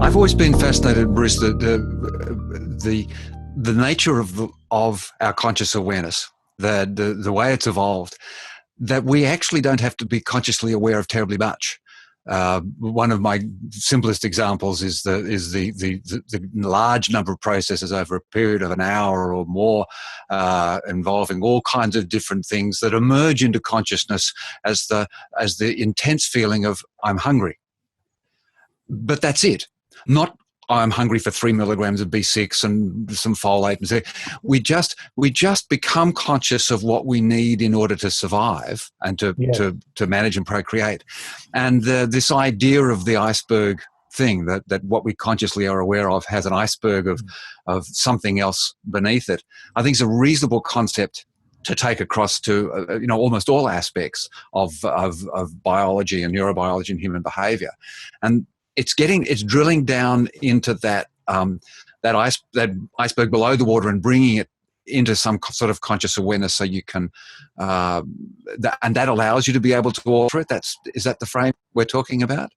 I've always been fascinated, Bruce, the nature of our conscious awareness, that the way it's evolved, that we actually don't have to be consciously aware of terribly much. One of my simplest examples is the large number of processes over a period of an hour or more, involving all kinds of different things that emerge into consciousness as the intense feeling of I'm hungry. But that's it. Not I'm hungry for 3 milligrams of B6 and some folate. And so we just become conscious of what we need in order to survive and to manage and procreate. And this idea of the iceberg thing, that what we consciously are aware of has an iceberg of something else beneath it, I think is a reasonable concept to take across to almost all aspects of biology and neurobiology and human behavior. And it's drilling down into that iceberg below the water and bringing it into some sort of conscious awareness, so you can, and that allows you to be able to alter it. Is that the frame we're talking about?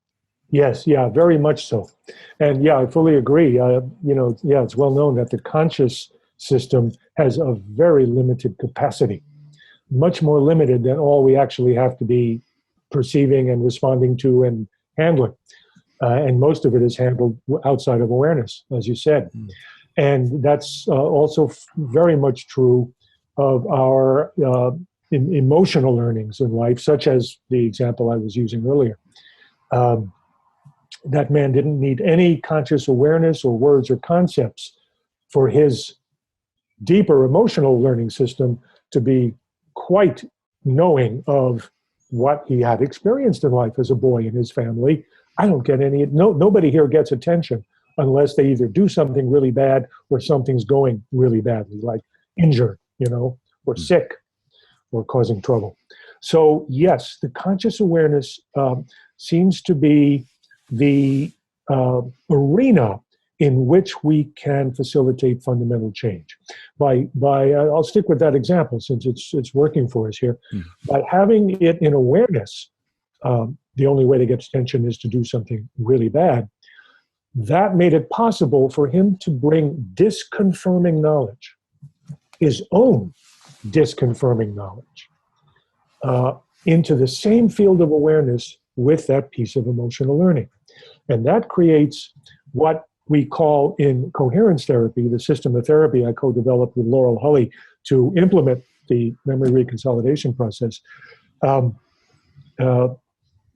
Yes, yeah, very much so. And yeah, I fully agree. It's well known that the conscious system has a very limited capacity, much more limited than all we actually have to be perceiving and responding to and handling. And most of it is handled outside of awareness, as you said. And that's also very much true of our emotional learnings in life, such as the example I was using earlier. That man didn't need any conscious awareness or words or concepts for his deeper emotional learning system to be quite knowing of what he had experienced in life as a boy in his family. I don't get nobody here gets attention unless they either do something really bad or something's going really badly, like injured, or sick or causing trouble. So yes, the conscious awareness seems to be the arena in which we can facilitate fundamental change. I'll stick with that example since it's working for us here. By having it in awareness, the only way to get attention is to do something really bad. That made it possible for him to bring disconfirming knowledge, his own disconfirming knowledge, into the same field of awareness with that piece of emotional learning. And that creates what we call in coherence therapy, the system of therapy I co-developed with Laurel Hulley to implement the memory reconsolidation process,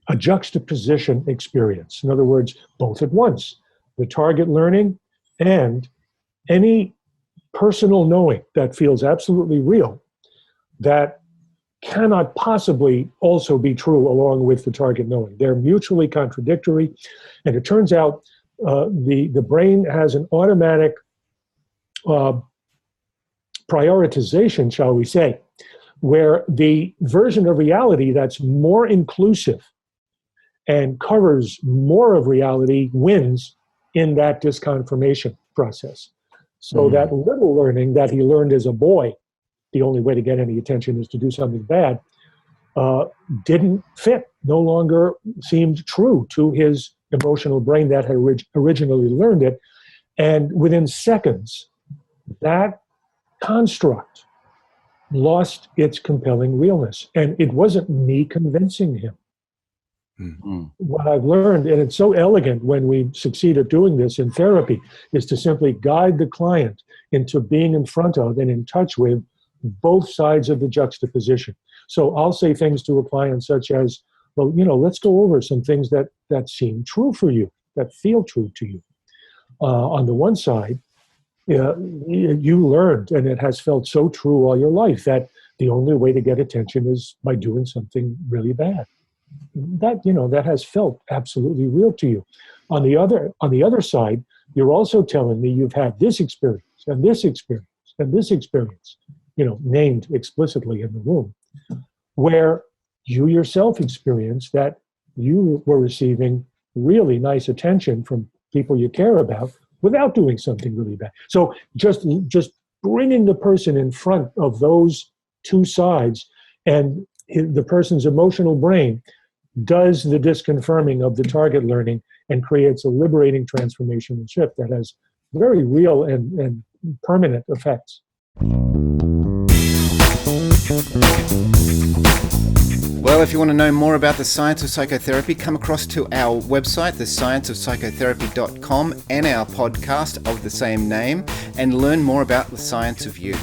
a juxtaposition experience. In other words, both at once, the target learning and any personal knowing that feels absolutely real that cannot possibly also be true along with the target knowing. They're mutually contradictory. And it turns out the brain has an automatic prioritization, shall we say, where the version of reality that's more inclusive and covers more of reality wins in that disconfirmation process. So that little learning that he learned as a boy, the only way to get any attention is to do something bad, didn't fit, no longer seemed true to his emotional brain that had originally learned it. And within seconds, that construct lost its compelling realness. And it wasn't me convincing him. What I've learned, and it's so elegant when we succeed at doing this in therapy, is to simply guide the client into being in front of and in touch with both sides of the juxtaposition. So I'll say things to a client such as, well, let's go over some things that seem true for you, that feel true to you. On the one side, you learned, and it has felt so true all your life, that the only way to get attention is by doing something really bad. That has felt absolutely real to you. On the other side, you're also telling me you've had this experience and this experience and this experience, named explicitly in the room, where you yourself experienced that you were receiving really nice attention from people you care about without doing something really bad. So just bringing the person in front of those two sides and the person's emotional brain does the disconfirming of the target learning and creates a liberating transformational shift that has very real and permanent effects. Well, if you want to know more about the science of psychotherapy, come across to our website, thescienceofpsychotherapy.com, and our podcast of the same name, and learn more about the science of you.